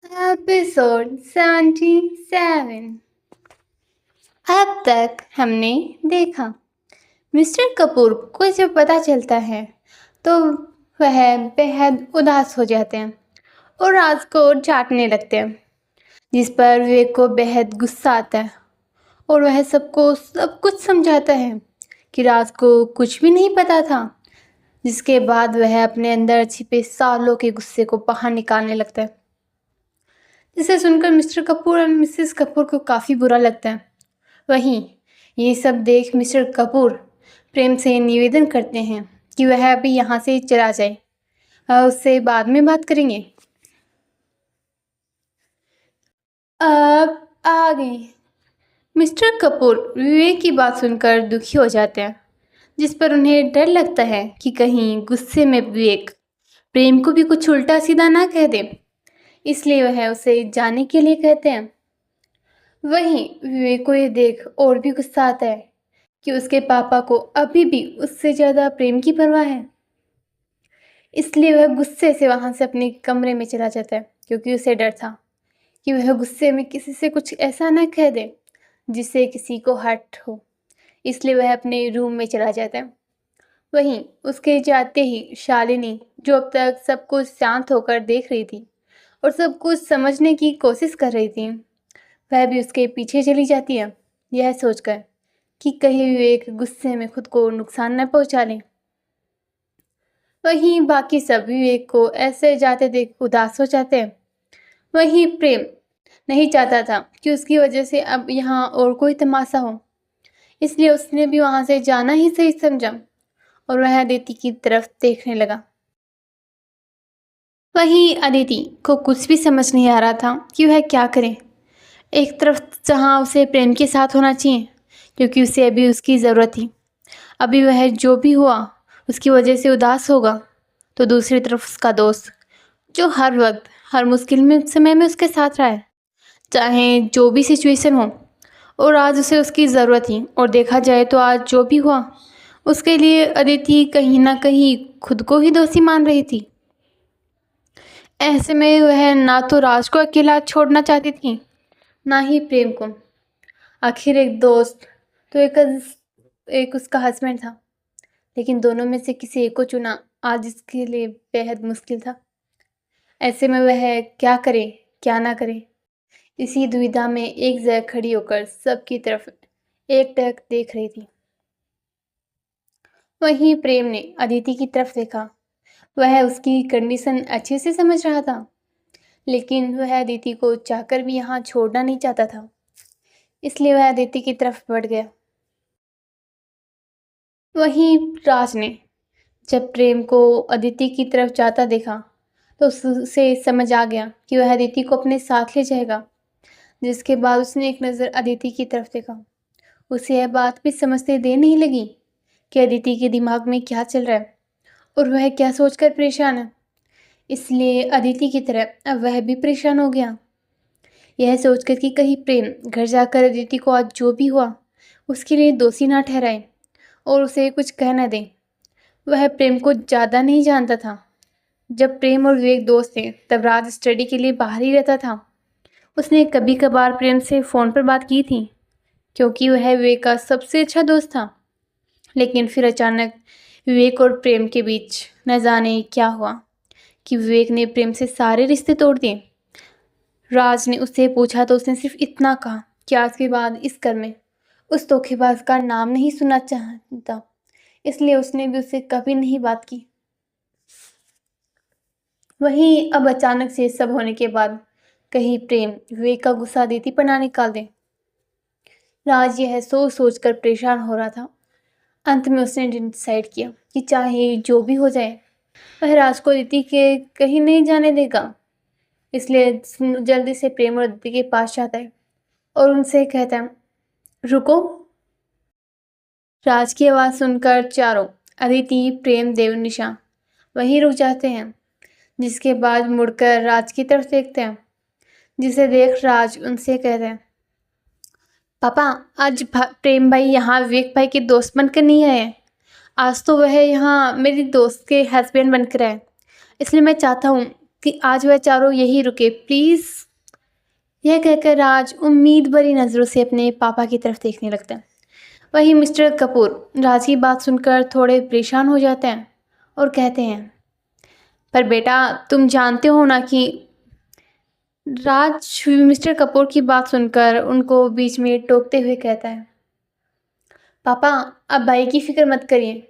Episode 77। अब तक हमने देखा मिस्टर कपूर को जब पता चलता है तो वह बेहद उदास हो जाते हैं और राज को डांटने लगते हैं, जिस पर विवेक को बेहद गुस्सा आता है और वह सबको सब कुछ समझाता है कि राज को कुछ भी नहीं पता था। जिसके बाद वह अपने अंदर छिपे सालों के गुस्से को बाहर निकालने लगता है, जिसे सुनकर मिस्टर कपूर और मिसेस कपूर को काफ़ी बुरा लगता है। वहीं ये सब देख मिस्टर कपूर प्रेम से निवेदन करते हैं कि वह अभी यहाँ से चला जाए और उससे बाद में बात करेंगे। अब आगे मिस्टर कपूर विवेक की बात सुनकर दुखी हो जाते हैं, जिस पर उन्हें डर लगता है कि कहीं गुस्से में विवेक प्रेम को भी कुछ उल्टा सीधा ना कह दे, इसलिए वह उसे जाने के लिए कहते हैं। वहीं विवेक को ये देख और भी गुस्सा आता है कि उसके पापा को अभी भी उससे ज़्यादा प्रेम की परवाह है, इसलिए वह गुस्से से वहाँ से अपने कमरे में चला जाता है, क्योंकि उसे डर था कि वह गुस्से में किसी से कुछ ऐसा न कह दे जिससे किसी को हर्ट हो, इसलिए वह अपने रूम में चला जाता है। वहीं उसके जाते ही शालिनी, जो अब तक सब कुछ शांत होकर देख रही थी और सब कुछ समझने की कोशिश कर रही थी, वह भी उसके पीछे चली जाती है, यह सोचकर कि कहीं विवेक गुस्से में खुद को नुकसान न पहुंचा ले। वहीं बाकी सब विवेक को ऐसे जाते देख उदास हो जाते हैं। वहीं प्रेम नहीं चाहता था कि उसकी वजह से अब यहाँ और कोई तमाशा हो, इसलिए उसने भी वहाँ से जाना ही सही समझा और वह अदिति की तरफ देखने लगा। वहीं अदिति को कुछ भी समझ नहीं आ रहा था कि वह क्या करे। एक तरफ जहाँ उसे प्रेम के साथ होना चाहिए, क्योंकि उसे अभी उसकी ज़रूरत थी, अभी वह जो भी हुआ उसकी वजह से उदास होगा, तो दूसरी तरफ उसका दोस्त जो हर वक्त हर मुश्किल में समय में उसके साथ रहा है, चाहे जो भी सिचुएशन हो, और आज उसे उसकी ज़रूरत थी। और देखा जाए तो आज जो भी हुआ उसके लिए अदिति कहीं ना कहीं खुद को ही दोषी मान रही थी। ऐसे में वह ना तो राज को अकेला छोड़ना चाहती थी, ना ही प्रेम को। आखिर एक दोस्त तो एक उसका हस्बैंड था, लेकिन दोनों में से किसी एक को चुना आज इसके लिए बेहद मुश्किल था। ऐसे में वह क्या करे क्या ना करे, इसी दुविधा में एक जगह खड़ी होकर सबकी तरफ एकटक देख रही थी। वहीं प्रेम ने अदिति की तरफ देखा। वह उसकी कंडीशन अच्छे से समझ रहा था, लेकिन वह अदिति को चाहकर भी यहाँ छोड़ना नहीं चाहता था, इसलिए वह अदिति की तरफ बढ़ गया। वहीं राज ने जब प्रेम को अदिति की तरफ जाता देखा तो उसे समझ आ गया कि वह अदिति को अपने साथ ले जाएगा। जिसके बाद उसने एक नज़र अदिति की तरफ देखा। उसे यह बात भी समझने दे नहीं लगी कि अदिति के दिमाग में क्या चल रहा है और वह क्या सोचकर परेशान है, इसलिए अदिति की तरह अब वह भी परेशान हो गया, यह सोचकर कि कहीं प्रेम घर जाकर अदिति को आज जो भी हुआ उसके लिए दोषी ना ठहराए और उसे कुछ कह न दे। वह प्रेम को ज़्यादा नहीं जानता था। जब प्रेम और विवेक दोस्त थे तब राज स्टडी के लिए बाहर ही रहता था। उसने कभी कभार प्रेम से फ़ोन पर बात की थी, क्योंकि वह विवेक का सबसे अच्छा दोस्त था। लेकिन फिर अचानक विवेक और प्रेम के बीच न जाने क्या हुआ कि विवेक ने प्रेम से सारे रिश्ते तोड़ दिए। राज ने उससे पूछा तो उसने सिर्फ इतना कहा कि आज के बाद इस घर में उस धोखेबाज का नाम नहीं सुनना चाहता, इसलिए उसने भी उससे कभी नहीं बात की। वहीं अब अचानक से सब होने के बाद कहीं प्रेम विवेक का गुस्सा अदिति पर ना निकाल दे। राज यह सोच सोच कर परेशान हो रहा था। अंत में उसने डिसाइड किया कि चाहे जो भी हो जाए वह राज को अदिति के कहीं नहीं जाने देगा, इसलिए जल्दी से प्रेम और अदिति के पास जाता है और उनसे कहता है, रुको। राज की आवाज़ सुनकर चारों अदिति, प्रेम, देव, निशा वहीं रुक जाते हैं, जिसके बाद मुड़कर राज की तरफ देखते हैं, जिसे देख राज उनसे कहते हैं, पापा आज प्रेम भाई यहाँ विवेक भाई के दोस्त बनकर नहीं आए, आज तो वह यहाँ मेरी दोस्त के हस्बैंड बनकर आए, इसलिए मैं चाहता हूँ कि आज वह चारों यहीं रुके, प्लीज़। यह कहकर राज उम्मीद भरी नज़रों से अपने पापा की तरफ देखने लगता है। वहीं मिस्टर कपूर राज की बात सुनकर थोड़े परेशान हो जाते हैं और कहते हैं, पर बेटा तुम जानते हो ना कि राज मिस्टर कपूर की बात सुनकर उनको बीच में टोकते हुए कहता है, पापा आप भाई की फिक्र मत करिए,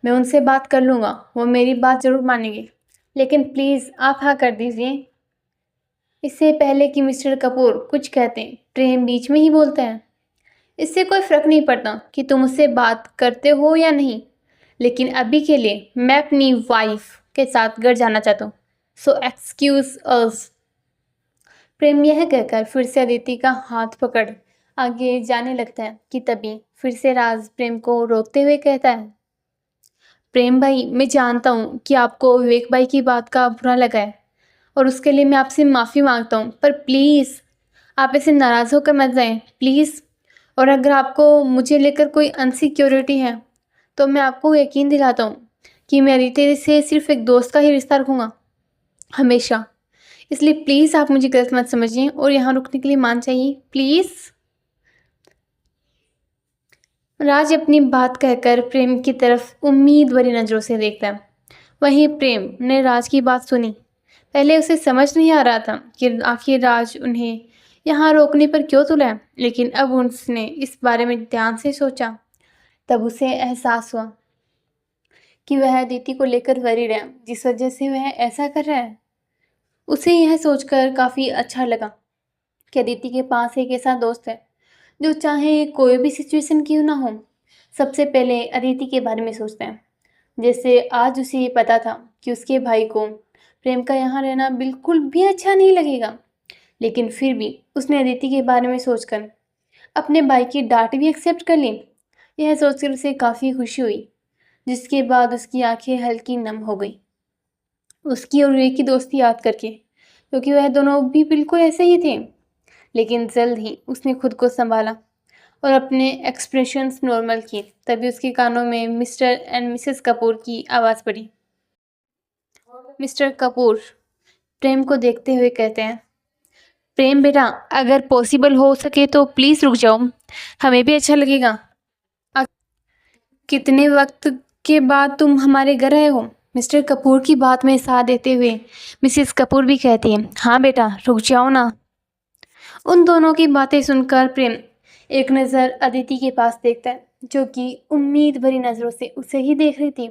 मैं उनसे बात कर लूँगा, वो मेरी बात ज़रूर मानेंगे, लेकिन प्लीज़ आप हाँ कर दीजिए। इससे पहले कि मिस्टर कपूर कुछ कहते हैं, प्रेम बीच में ही बोलता है, इससे कोई फ़र्क नहीं पड़ता कि तुम उससे बात करते हो या नहीं, लेकिन अभी के लिए मैं अपनी वाइफ के साथ घर जाना चाहता हूँ, सो एक्सक्यूज़ अस। प्रेम यह कहकर फिर से अदिति का हाथ पकड़ आगे जाने लगता है कि तभी फिर से राज प्रेम को रोकते हुए कहता है, प्रेम भाई मैं जानता हूँ कि आपको विवेक भाई की बात का बुरा लगा है और उसके लिए मैं आपसे माफ़ी मांगता हूँ, पर प्लीज़ आप ऐसे नाराज़ होकर मत जाएं, प्लीज़। और अगर आपको मुझे लेकर कोई अनसिक्योरिटी है तो मैं आपको यकीन दिलाता हूँ कि मैं अदिति से सिर्फ एक दोस्त का ही रिश्ता रखूँगा हमेशा। इसलिए प्लीज़ आप मुझे गलत मत समझिए और यहाँ रुकने के लिए मान जाइए, प्लीज़। राज अपनी बात कहकर प्रेम की तरफ उम्मीद भरी नज़रों से देखता है। वहीं प्रेम ने राज की बात सुनी। पहले उसे समझ नहीं आ रहा था कि आखिर राज उन्हें यहाँ रोकने पर क्यों तुला है, लेकिन अब उसने इस बारे में ध्यान से सोचा तब उसे एहसास हुआ कि वह अदिति को लेकर वरीड है, जिस वजह से वह ऐसा कर रहा है। उसे यह सोचकर काफ़ी अच्छा लगा कि अदिति के पास एक ऐसा दोस्त है जो चाहे कोई भी सिचुएशन क्यों ना हो, सबसे पहले अदिति के बारे में सोचता है। जैसे आज उसे ये पता था कि उसके भाई को प्रेम का यहाँ रहना बिल्कुल भी अच्छा नहीं लगेगा, लेकिन फिर भी उसने अदिति के बारे में सोचकर अपने भाई की डांट भी एक्सेप्ट कर ली। यह सोचकर उसे काफ़ी खुशी हुई, जिसके बाद उसकी आंखें हल्की नम हो गई उसकी और विवेक की दोस्ती याद करके, क्योंकि वह दोनों भी बिल्कुल ऐसे ही थे। लेकिन जल्द ही उसने खुद को संभाला और अपने एक्सप्रेशंस नॉर्मल किए। तभी उसके कानों में मिस्टर एंड मिसेस कपूर की आवाज़ पड़ी। मिस्टर कपूर प्रेम को देखते हुए कहते हैं, प्रेम बेटा अगर पॉसिबल हो सके तो प्लीज़ रुक जाओ, हमें भी अच्छा लगेगा। कितने वक्त के बाद तुम हमारे घर आए हो? मिस्टर कपूर की बात में साथ देते हुए मिसेस कपूर भी कहती है, हाँ बेटा रुक जाओ ना। उन दोनों की बातें सुनकर प्रेम एक नज़र अदिति के पास देखता है, जो कि उम्मीद भरी नज़रों से उसे ही देख रही थी।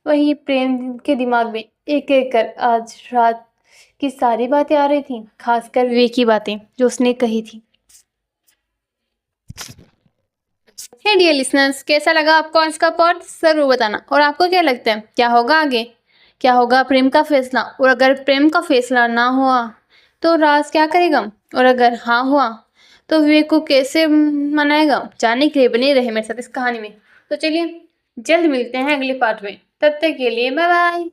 वहीं प्रेम के दिमाग में एक एक कर आज रात की सारी बातें आ रही थी, खासकर विवेक की बातें जो उसने कही थी। हे डियर लिसनर्स, कैसा लगा आपको आज का पॉड ज़रूर बताना। और आपको क्या लगता है क्या होगा आगे, क्या होगा प्रेम का फैसला? और अगर प्रेम का फैसला ना हुआ तो राज क्या करेगा? और अगर हाँ हुआ तो विवेक को कैसे मनाएगा? जानने के लिए बने रहे मेरे साथ इस कहानी में। तो चलिए जल्द मिलते हैं अगले पार्ट में, तब तक के लिए बाय बाय।